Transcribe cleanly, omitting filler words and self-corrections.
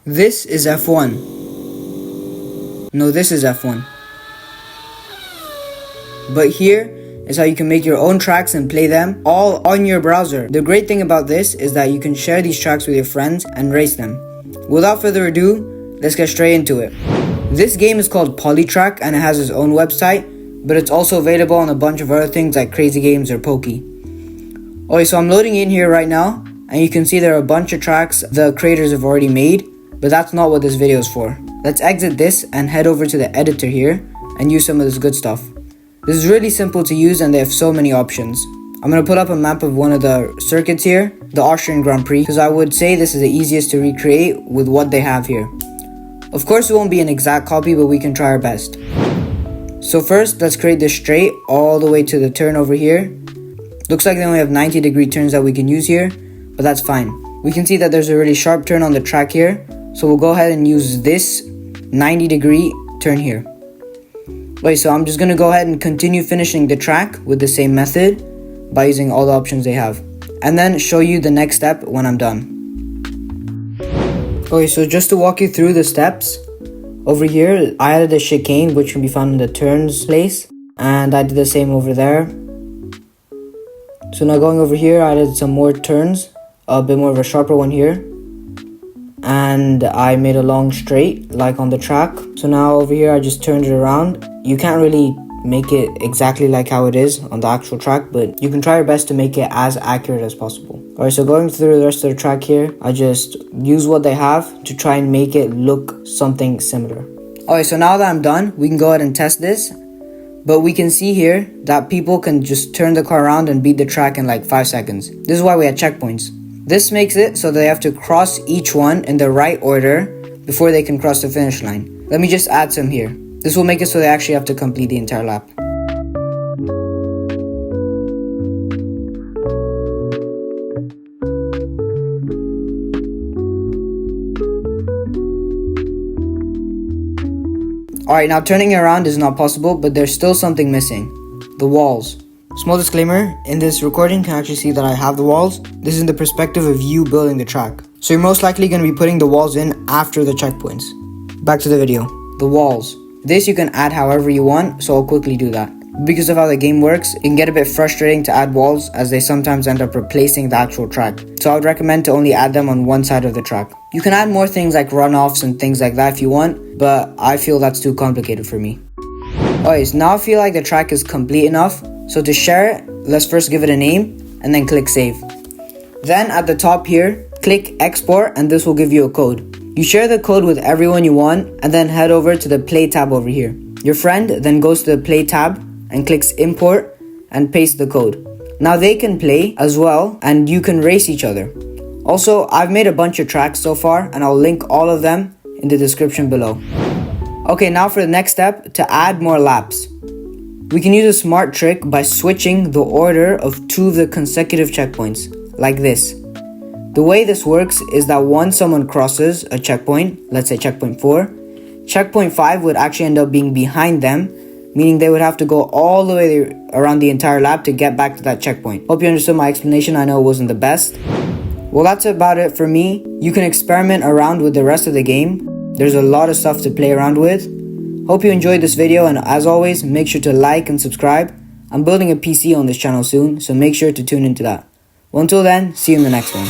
This is F1. No, this is F1. But here is how you can make your own tracks and play them all on your browser. The great thing about this is that you can share these tracks with your friends and race them. Without further ado, let's get straight into it. This game is called Polytrack and it has its own website, but it's also available on a bunch of other things like CrazyGames or Poki. Okay, so I'm loading in here right now, and you can see there are a bunch of tracks the creators have already made, but that's not what this video is for. Let's exit this and head over to the editor here and use some of this good stuff. This is really simple to use and they have so many options. I'm going to put up a map of one of the circuits here, the Austrian Grand Prix, because I would say this is the easiest to recreate with what they have here. Of course it won't be an exact copy, but we can try our best. So first, let's create this straight all the way to the turn over here. Looks like they only have 90-degree turns that we can use here, but that's fine. We can see that there's a really sharp turn on the track here, so we'll go ahead and use this 90-degree turn here. Wait, so I'm just going to go ahead and continue finishing the track with the same method by using all the options they have, and then show you the next step when I'm done. Okay, so just to walk you through the steps, over here I added a chicane which can be found in the turns place, and I did the same over there. So now going over here, I added some more turns, a bit more of a sharper one here, and I made a long straight like on the track. So now over here I just turned it around. You can't really make it exactly like how it is on the actual track, but you can try your best to make it as accurate as possible. Alright, so going through the rest of the track here, I just use what they have to try and make it look something similar. Alright, so now that I'm done, we can go ahead and test this. But we can see here that people can just turn the car around and beat the track in like 5 seconds. This is why we had checkpoints. This makes it so they have to cross each one in the right order before they can cross the finish line. Let me just add some here. This will make it so they actually have to complete the entire lap. Alright, now turning it around is not possible, but there's still something missing. The walls. Small disclaimer, in this recording you can actually see that I have the walls. This is in the perspective of you building the track. So you're most likely going to be putting the walls in after the checkpoints. Back to the video. The walls. This you can add however you want, so I'll quickly do that. Because of how the game works, it can get a bit frustrating to add walls as they sometimes end up replacing the actual track. So I would recommend to only add them on one side of the track. You can add more things like runoffs and things like that if you want, but I feel that's too complicated for me. Alright, so now I feel like the track is complete enough. So to share it, let's first give it a name and then click save. Then at the top here, click export and this will give you a code. You share the code with everyone you want and then head over to the play tab over here. Your friend then goes to the play tab and clicks import and paste the code. Now they can play as well and you can race each other. Also, I've made a bunch of tracks so far and I'll link all of them in the description below. Okay, now for the next step, to add more laps. We can use a smart trick by switching the order of 2 of the consecutive checkpoints, like this. The way this works is that once someone crosses a checkpoint, let's say checkpoint 4, checkpoint 5 would actually end up being behind them, meaning they would have to go all the way around the entire lap to get back to that checkpoint. Hope you understood my explanation. I know it wasn't the best. Well, that's about it for me. You can experiment around with the rest of the game. There's a lot of stuff to play around with. Hope you enjoyed this video, and as always, make sure to like and subscribe. I'm building a PC on this channel soon, so make sure to tune into that. Well, until then, see you in the next one.